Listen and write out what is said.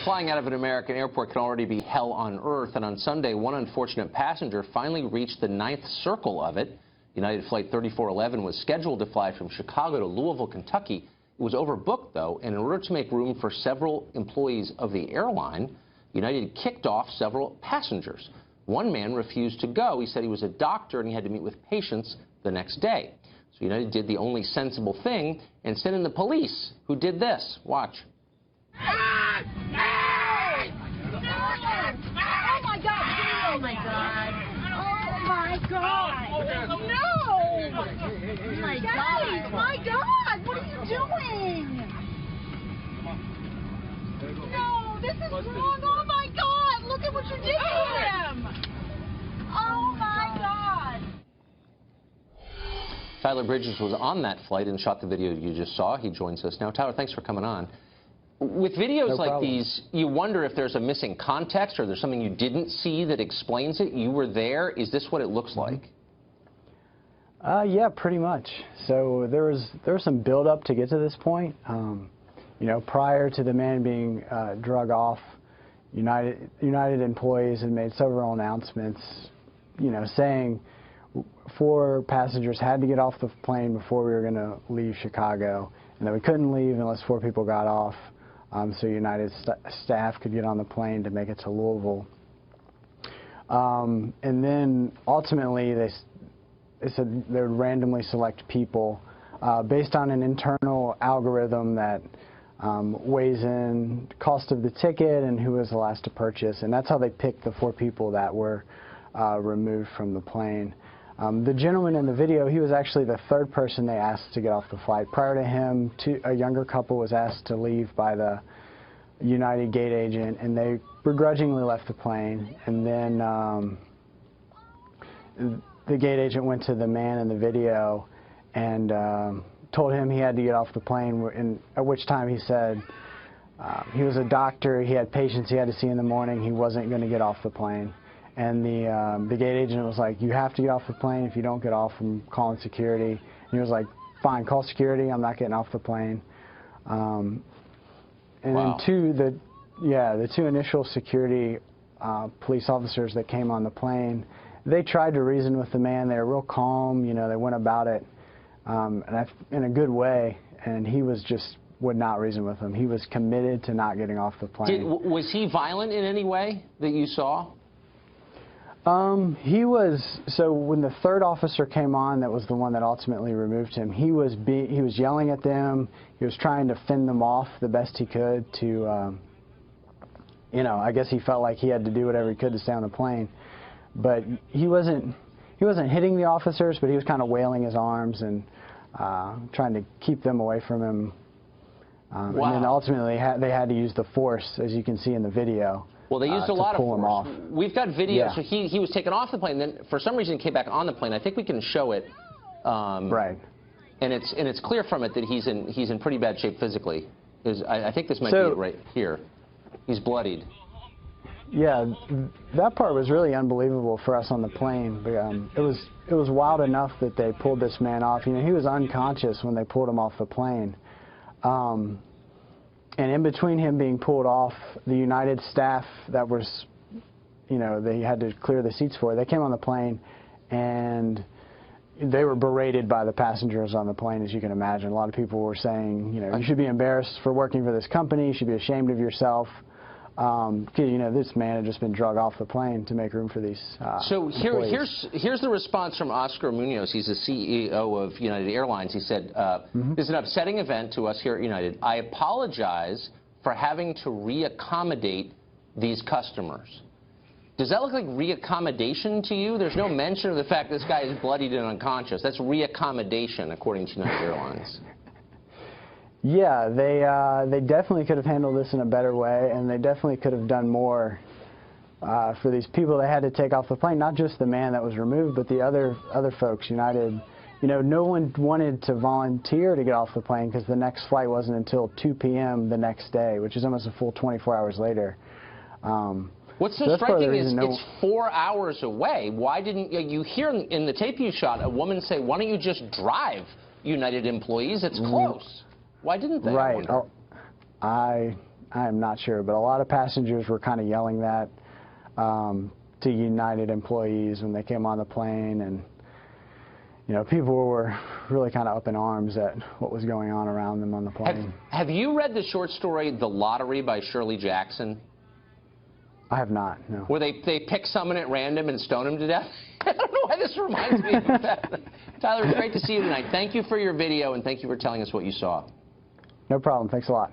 Flying out of an American airport can already be hell on earth, and on Sunday, one unfortunate passenger finally reached the 9th circle of it. United Flight 3411 was scheduled to fly from Chicago to Louisville, Kentucky. It was overbooked, though, and in order to make room for several employees of the airline, United kicked off several passengers. One man refused to go. He said he was a doctor and he had to meet with patients the next day. So United did the only sensible thing and sent in the police, who did this. Watch. Oh my God! Oh my God! Oh my God! No! Oh my God! My God! What are you doing? No, this is wrong! Oh my God! Look at what you did to him! Oh my God! Tyler Bridges was on that flight and shot the video you just saw. He joins us now. Tyler, thanks for coming on. With videos like these, you wonder if there's a missing context or there's something you didn't see that explains it. You were there. Is this what it looks like? Yeah, pretty much. So there was some build-up to get to this point. You know, prior to the man being drug off, United employees had made several announcements, you know, saying 4 passengers had to get off the plane before we were going to leave Chicago, and that we couldn't leave unless 4 people got off. So United staff could get on the plane to make it to Louisville. And then ultimately they said they would randomly select people based on an internal algorithm that weighs in cost of the ticket and who was the last to purchase. And that's how they picked the 4 people that were removed from the plane. The gentleman in the video, he was actually the 3rd person they asked to get off the flight. Prior to him, a younger couple was asked to leave by the United gate agent, and they begrudgingly left the plane. And then the gate agent went to the man in the video and told him he had to get off the plane, and at which time he said he was a doctor, he had patients he had to see in the morning, he wasn't going to get off the plane. And the gate agent was like, you have to get off the plane. If you don't get off, I'm calling security. And he was like, fine, call security. I'm not getting off the plane. And wow. then the 2 initial security police officers that came on the plane, they tried to reason with the man. They were real calm. You know, they went about it in a good way. And he would not reason with them. He was committed to not getting off the plane. Was he violent in any way that you saw? He was, so when the 3rd officer came on, that was the one that ultimately removed him, he was yelling at them, he was trying to fend them off the best he could to, you know, I guess he felt like he had to do whatever he could to stay on the plane. But he wasn't hitting the officers, but he was kind of wailing his arms and trying to keep them away from him. Wow. And then ultimately they had to use the force, as you can see in the video. Well, they used a lot of force. Off. We've got videos. Yeah. So he was taken off the plane, then for some reason came back on the plane. I think we can show it. Right. And it's clear from it that he's in pretty bad shape physically. I think this might be it right here. He's bloodied. Yeah, that part was really unbelievable for us on the plane. But, it was wild enough that they pulled this man off. You know, he was unconscious when they pulled him off the plane. And in between him being pulled off, the United staff that was, you know, they had to clear the seats for, they came on the plane and they were berated by the passengers on the plane, as you can imagine. A lot of people were saying, you know, you should be embarrassed for working for this company, you should be ashamed of yourself. Because, you know, this man had just been drug off the plane to make room for these So here's the response from Oscar Munoz. He's the CEO of United Airlines. He said, this is an upsetting event to us here at United. I apologize for having to reaccommodate these customers. Does that look like reaccommodation to you? There's no mention of the fact this guy is bloodied and unconscious. That's reaccommodation, according to United Airlines. Yeah, they definitely could have handled this in a better way, and they definitely could have done more for these people they had to take off the plane. Not just the man that was removed, but the other folks. United, you know, no one wanted to volunteer to get off the plane because the next flight wasn't until 2 p.m. the next day, which is almost a full 24 hours later. What's so striking is it's 4 hours away. Why didn't you hear in the tape you shot a woman say, "Why don't you just drive, United employees? It's close." Why didn't they? Right. I I am not sure, but a lot of passengers were kind of yelling that to United employees when they came on the plane, and you know, people were really kind of up in arms at what was going on around them on the plane. Have you read the short story The Lottery by Shirley Jackson? I have not, no. Where they pick someone at random and stone him to death? I don't know why this reminds me of that. Tyler, it's great to see you tonight. Thank you for your video, and thank you for telling us what you saw. No problem. Thanks a lot.